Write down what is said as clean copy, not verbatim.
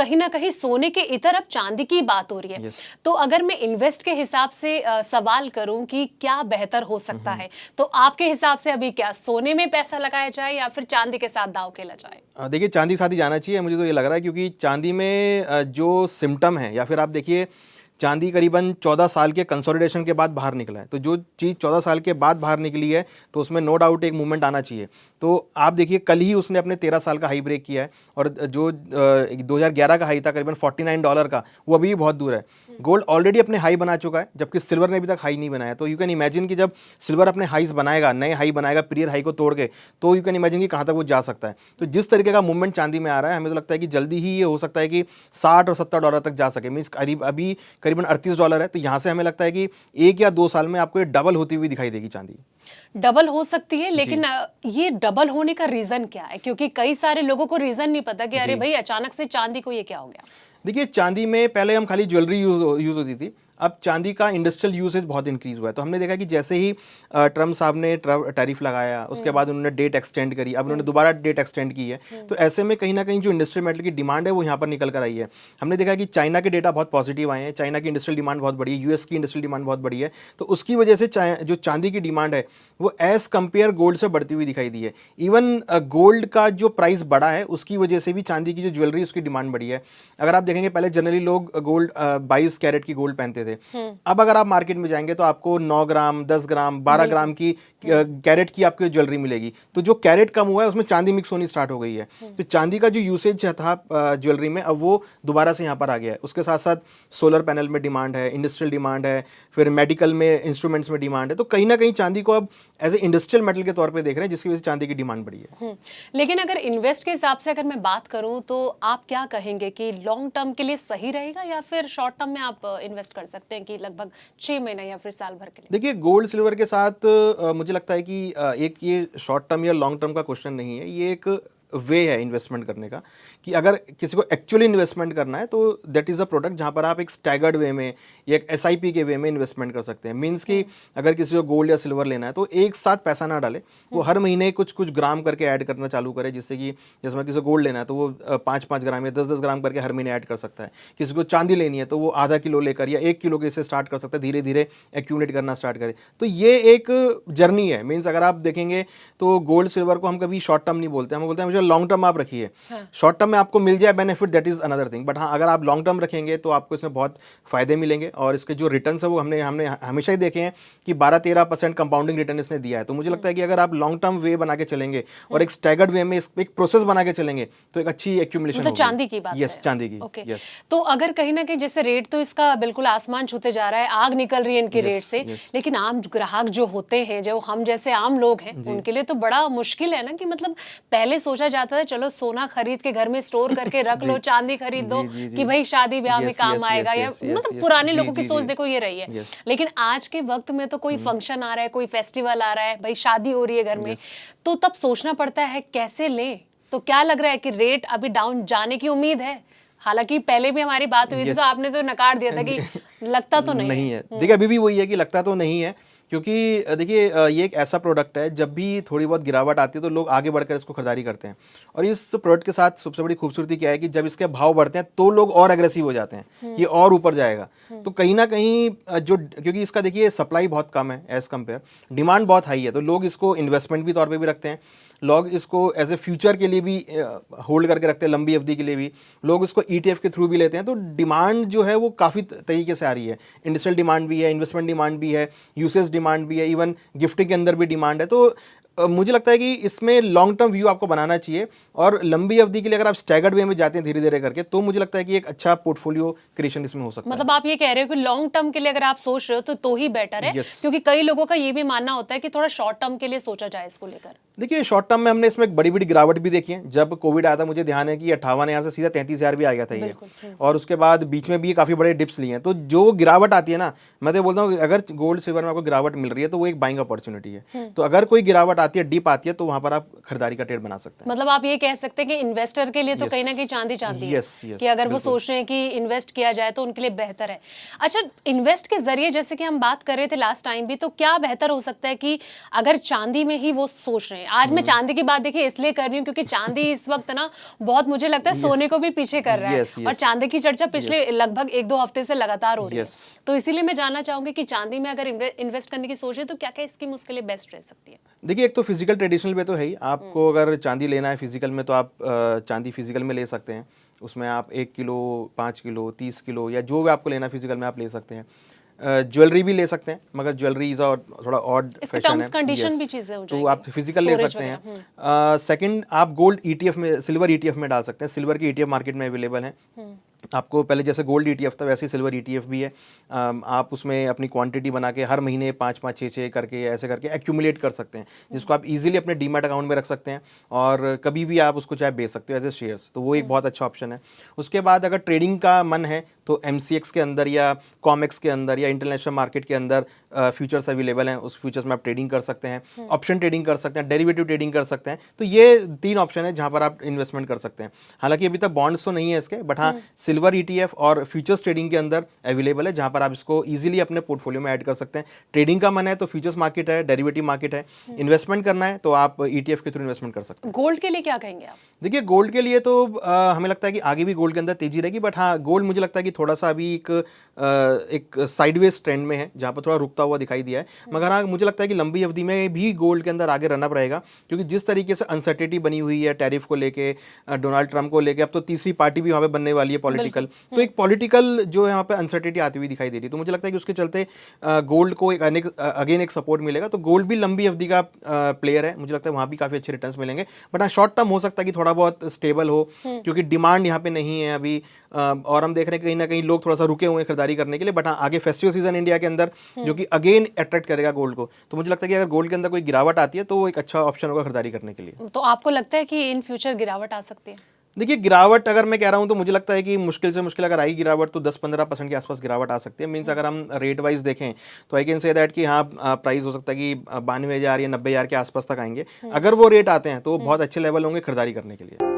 कहीं ना कहीं सोने के इतर अब चांदी की बात हो रही है। तो अगर मैं इन्वेस्ट के हिसाब से सवाल करूं कि क्या बेहतर हो सकता है, तो आपके हिसाब से अभी क्या सोने में पैसा लगाया जाए या फिर चांदी के साथ दांव खेला जाए? देखिए, चांदी के साथ ही जाना चाहिए, मुझे तो ये लग रहा है, क्योंकि चांदी में जो सिम्टम है, या फिर आप देखिए चांदी करीबन 14 साल के कंसोलिडेशन के बाद बाहर निकला है। तो जो चीज़ 14 साल के बाद बाहर निकली है तो उसमें नो डाउट एक मूवमेंट आना चाहिए। तो आप देखिए कल ही उसने अपने 13 साल का हाई ब्रेक किया है, और जो 2011 का हाई था करीबन $49 का, वो अभी भी बहुत दूर है। गोल्ड ऑलरेडी अपने हाई बना चुका है, जबकि सिल्वर ने अभी तक हाई नहीं बनाया। तो यू कैन इमेजिन कि जब सिल्वर अपने हाईस बनाएगा, नए हाई बनाएगा प्रीवियर हाई को तोड़ के, तो यू कैन इमेजिन कि कहाँ तक वो जा सकता है। तो जिस तरीके का मूवमेंट चांदी में आ रहा है, हमें तो लगता है कि जल्दी ही ये हो सकता है कि 60 और $70 तक जा सके। मीन्स अभी करीबन $38 है। तो यहाँ से हमें लगता है कि 1 या 2 साल में आपको ये डबल होती हुई दिखाई देगी चांदी। डबल हो सकती है, लेकिन ये डबल होने का रीजन क्या है? क्योंकि कई सारे लोगों को रीजन नहीं पता कि अरे भाई अचानक से चांदी को ये क्या हो गया। देखिए, चांदी में पहले हम खाली ज्वेलरी यूज होती थी, अब चांदी का इंडस्ट्रियल यूसेज बहुत इंक्रीज हुआ है। तो हमने देखा कि जैसे ही ट्रम्प साहब ने टैरिफ लगाया, उसके बाद उन्होंने डेट एक्सटेंड करी, अब उन्होंने दोबारा डेट एक्सटेंड की है। तो ऐसे में कहीं ना कहीं जो इंडस्ट्रियल मेटल की डिमांड है वो यहाँ पर निकल कर आई है। हमने देखा कि चाइना के डेटा बहुत पॉजिटिव आए हैं, चाइना की इंडस्ट्रियल डिमांड बहुत बड़ी है, यूएस की इंडस्ट्रियल डिमांड बहुत बड़ी है। तो उसकी वजह से जो चांदी की डिमांड है वो एज कंपेयर गोल्ड से बढ़ती हुई दिखाई दी है। इवन गोल्ड का जो प्राइस बढ़ा है उसकी वजह से भी चांदी की जो ज्वेलरी उसकी डिमांड बढ़ी है। अगर आप देखेंगे पहले जनरली लोग गोल्ड 22 कैरेट की गोल्ड पहनते थे, अब अगर आप मार्केट में जाएंगे तो आपको 9 ग्राम, 10 ग्राम, 12 ग्राम की कैरेट की आपको ज्वेलरी मिलेगी। तो जो कैरेट कम हुआ है उसमें चांदी मिक्स होनी स्टार्ट हो गई है। तो चांदी का जो यूसेज था ज्वेलरी में, अब वो दोबारा से यहाँ पर आ गया है। उसके साथ साथ सोलर पैनल में डिमांड है, इंडस्ट्रियल डिमांड है, फिर मेडिकल में इंस्ट्रूमेंट्स में डिमांड है। तो कहीं ना कहीं चांदी को अब एज ए इंडस्ट्रियल मेटल के तौर पे देख रहे हैं, जिसकी वजह से चांदी की डिमांड बढ़ी है। लेकिन अगर इन्वेस्ट के हिसाब से अगर मैं बात करूं तो आप क्या कहेंगे कि लॉन्ग टर्म के लिए सही रहेगा या फिर शॉर्ट टर्म में आप इन्वेस्ट कर सकते हैं कि लगभग 6 महीने या फिर साल भर के लिए? देखिए, गोल्ड सिल्वर के साथ मुझे लगता है कि एक ये शॉर्ट टर्म या लॉन्ग टर्म का क्वेश्चन नहीं है, ये एक वे है इन्वेस्टमेंट करने का। कि अगर किसी को एक्चुअली इन्वेस्टमेंट करना है तो दैट इज़ अ प्रोडक्ट जहाँ पर आप एक स्टैगर्ड वे में या एक एसआईपी के वे में इन्वेस्टमेंट कर सकते हैं। मीन्स कि अगर किसी को गोल्ड या सिल्वर लेना है तो एक साथ पैसा ना डाले, वो हर महीने कुछ कुछ ग्राम करके ऐड करना चालू करे, जिससे कि जैसे मैं किसी को गोल्ड लेना है तो वो 5-5 ग्राम या 10-10 ग्राम करके हर महीने ऐड कर सकता है। किसी को चांदी लेनी है तो वो आधा किलो लेकर या 1 किलो के से स्टार्ट कर सकता है, धीरे धीरे एक्यूमुलेट करना स्टार्ट करे। तो ये एक जर्नी है। मीन्स अगर आप देखेंगे तो गोल्ड सिल्वर को हम कभी शॉर्ट टर्म नहीं बोलते, हम बोलते हैं मुझे लॉन्ग टर्म आप रखिए। शॉर्ट टर्म में आपको मिल जाए benefit, that is another thing. But हाँ, अगर आप लॉन्ग टर्म रखेंगे तो आपको इसमें बहुत फायदे मिलेंगे, और इसके जो रिटर्न है वो हमने हमेशा ही देखे हैं कि 12-13% कंपाउंडिंग रिटर्न इसने दिया है। तो मुझे लगता है कि अगर आप लॉन्ग टर्म वे बना के चलेंगे और एक स्टैगर्ड वे में एक प्रोसेस बना के चलेंगे तो एक अच्छी एक्यूमुलेशन मतलब चांदी की बात है। चांदी की। ओके। तो अगर कहीं ना कहीं जैसे रेट तो इसका बिल्कुल आसमान छूते जा रहा है, आग निकल रही है इनके रेट से, लेकिन आम ग्राहक जो होते हैं, जो हम जैसे आम लोग हैं, उनके लिए तो बड़ा मुश्किल है ना। कि मतलब पहले सोचा जाता था चलो सोना खरीद के घर में स्टोर करके रख लो, चांदी खरीद दो कि भाई शादी ब्याह में काम आएगा, या मतलब पुराने लोगों की सोच देखो ये रही है। लेकिन आज के वक्त में तो कोई फंक्शन आ रहा है, कोई फेस्टिवल आ रहा है, भाई शादी हो रही है घर में, तो तब सोचना पड़ता है कैसे लें। तो क्या लग रहा है कि रेट अभी डाउन जाने की उम्मीद है? हालांकि पहले भी हमारी बात हुई थी तो आपने तो नकार दिया था कि लगता तो नहीं है। देखिए, अभी भी वही है कि लगता तो नहीं है, क्योंकि देखिए ये एक ऐसा प्रोडक्ट है जब भी थोड़ी बहुत गिरावट आती है तो लोग आगे बढ़कर इसको खरीदारी करते हैं। और इस प्रोडक्ट के साथ सबसे बड़ी खूबसूरती क्या है कि जब इसके भाव बढ़ते हैं तो लोग और एग्रेसिव हो जाते हैं, ये और ऊपर जाएगा। तो कहीं ना कहीं क्योंकि इसका देखिए सप्लाई बहुत कम है एज कम्पेयर, डिमांड बहुत हाई है, तो लोग इसको इन्वेस्टमेंट भी तौर पर भी रखते हैं, लोग इसको एज ए फ्यूचर के लिए भी होल्ड करके रखते हैं, लंबी अवधि के लिए भी लोग इसको ETF के थ्रू भी लेते हैं। तो डिमांड जो है वो काफ़ी तरीके से आ रही है, इंडस्ट्रियल डिमांड भी है, इन्वेस्टमेंट डिमांड भी है, यूसेज डिमांड भी है, इवन गिफ्टिंग के अंदर भी डिमांड है। तो मुझे लगता है कि इसमें लॉन्ग टर्म व्यू आपको बनाना चाहिए, और लंबी अवधि के लिए अगर आप स्टैगर्ड वे में जाते हैं धीरे धीरे करके, तो मुझे लगता है कि एक अच्छा पोर्टफोलियो क्रिएशन इसमें हो सकता है। मतलब आप ये कह रहे हो कि लॉन्ग टर्म के लिए अगर आप सोच रहे हो तो ही बेटर है। क्योंकि कई लोगों का ये भी मानना होता है कि थोड़ा शॉर्ट टर्म के लिए सोचा जाए इसको लेकर। देखिए, शॉर्ट टर्म में हमने इसमें एक बड़ी बड़ी गिरावट भी देखी है। जब कोविड आया था मुझे ध्यान है कि 58,000 से सीधा 33,000 भी आ गया था ये, और उसके बाद बीच में भी काफी बड़े डिप्स लिए हैं। तो जो गिरावट आती है ना, मैं तो बोलता हूँ अगर गोल्ड सिल्वर में आपको गिरावट मिल रही है तो वो एक बाइंग अपॉर्चुनिटी है। तो अगर कोई गिरावट आती है, डिप आती है, तो वहां पर आप खरीदारी का ट्रेड बना सकते हैं। मतलब आप ये कह सकते हैं कि इन्वेस्टर के लिए तो कहीं ना कहीं चांदी चांदी है, कि अगर वो सोच रहे हैं कि इन्वेस्ट किया जाए तो उनके लिए बेहतर है। अच्छा, इन्वेस्ट के जरिए जैसे कि हम बात कर रहे थे लास्ट टाइम भी, तो क्या बेहतर हो सकता है कि अगर चांदी में ही वो सोच रहे हैं? आज मैं चांदी की बात देखिए इसलिए कर रही हूँ क्योंकि चांदी इस वक्त ना बहुत, मुझे लगता है सोने को भी पीछे कर रहा है, और चांदी की चर्चा पिछले लगभग 1-2 हफ्ते से लगातार हो रही है। तो इसीलिए मैं जानना चाहूंगी कि चांदी में अगर इन्वेस्ट करने की सोच है तो क्या क्या स्कीम उसके लिए बेस्ट रह सकती है? देखिए, एक तो फिजिकल ट्रेडिशनल पे तो है ही, आपको अगर चांदी लेना है फिजिकल में तो आप चांदी फिजिकल में ले सकते हैं। उसमें आप 1 किलो, 5 किलो, 30 किलो या जो भी आपको लेना है फिजिकल में आप ले सकते हैं। ज्वेलरी भी ले सकते हैं, मगर ज्वेलरी इज थोड़ा ऑड फैशन है, कंडीशन भी चीजें हो तो आप फिजिकल ले सकते हैं। सेकंड, आप गोल्ड ईटीएफ में, सिल्वर ईटीएफ में डाल सकते हैं। सिल्वर की ईटीएफ मार्केट में अवेलेबल है। आपको पहले जैसे गोल्ड ईटीएफ था वैसे सिल्वर ईटीएफ भी है। आप उसमें अपनी क्वांटिटी बना के हर महीने 5-5, 6-6 करके ऐसे करके एक्यूमुलेट कर सकते हैं, जिसको आप इजीली अपने डीमैट अकाउंट में रख सकते हैं और कभी भी आप उसको चाहे बेच सकते हो एज ए शेयर्स, तो वो एक बहुत अच्छा ऑप्शन है। उसके बाद अगर ट्रेडिंग का मन है तो MCX के अंदर या कॉमेक्स के अंदर या इंटरनेशनल मार्केट के अंदर फ्यूचर्स अवेलेबल हैं। उस फ्यूचर्स में आप ट्रेडिंग कर सकते हैं, ऑप्शन ट्रेडिंग कर सकते हैं, डेरिवेटिव ट्रेडिंग कर सकते हैं। तो ये 3 ऑप्शन है जहां पर आप इन्वेस्टमेंट कर सकते हैं। हालांकि अभी तक बॉन्ड्स तो नहीं है इसके, बट हाँ सिल्वर ETF और फ्यूचर्स ट्रेडिंग के अंदर अवेलेबल है, जहां पर आप इसको इजीली अपने पोर्टफोलियो में ऐड कर सकते हैं। ट्रेडिंग का मन है तो फ्यूचर्स मार्केट है, डेरिवेटिव मार्केट है। इन्वेस्टमेंट करना है तो आप ETF के थ्रू इन्वेस्टमेंट कर सकते हैं। गोल्ड के लिए क्या कहेंगे आप? देखिए, गोल्ड के लिए तो हमें लगता है कि आगे भी गोल्ड के अंदर तेजी रहेगी, बट हाँ गोल्ड मुझे लगता है कि थोड़ा सा अभी एक साइडवेज ट्रेंड में है, जहां पर थोड़ा रुकता हुआ दिखाई दिया है। मगर हाँ मुझे लगता है कि लंबी अवधि में भी गोल्ड के अंदर आगे रनअप रहेगा, क्योंकि जिस तरीके से अनसर्टेनिटी बनी हुई है टैरिफ को लेके, डोनाल्ड ट्रंप को लेके, अब तो तीसरी पार्टी भी वहां पे बनने वाली है पॉलिटिकल, तो एक पॉलिटिकल जो है वहाँ पे अनसर्टेनिटी आती हुई दिखाई दे रही है। तो मुझे लगता है कि उसके चलते गोल्ड को एक अगेन एक सपोर्ट मिलेगा। तो गोल्ड भी लंबी अवधि का प्लेयर है, मुझे लगता है वहाँ भी काफी अच्छे रिटर्न्स मिलेंगे। बट हाँ शॉर्ट टर्म हो सकता है कि थोड़ा बहुत स्टेबल हो, क्योंकि डिमांड यहाँ पे नहीं है अभी, और हम देख रहे हैं कहीं ना कहीं लोग थोड़ा सा रुके हुए हैं खरीदारी करने के लिए। बट हाँ आगे फेस्टिवल सीजन इंडिया के अंदर जो कि अगेन अट्रैक्ट करेगा गोल्ड को, तो मुझे लगता है कि अगर गोल्ड के अंदर कोई गिरावट आती है तो वो एक अच्छा ऑप्शन होगा खरीदारी करने के लिए। तो आपको लगता है कि इन फ्यूचर गिरावट आ सकती है? देखिए, गिरावट अगर मैं कह रहा हूं तो मुझे लगता है कि मुश्किल से मुश्किल अगर आई गिरावट तो 10-15% के आसपास गिरावट आ सकती है। मीन्स अगर हम रेट वाइज देखें तो आई कैन से दैट कि हाँ प्राइस हो सकता है कि 92,000 या 90,000 के आसपास तक आएंगे। अगर वो रेट आते हैं तो बहुत अच्छे लेवल होंगे खरीदारी करने के लिए।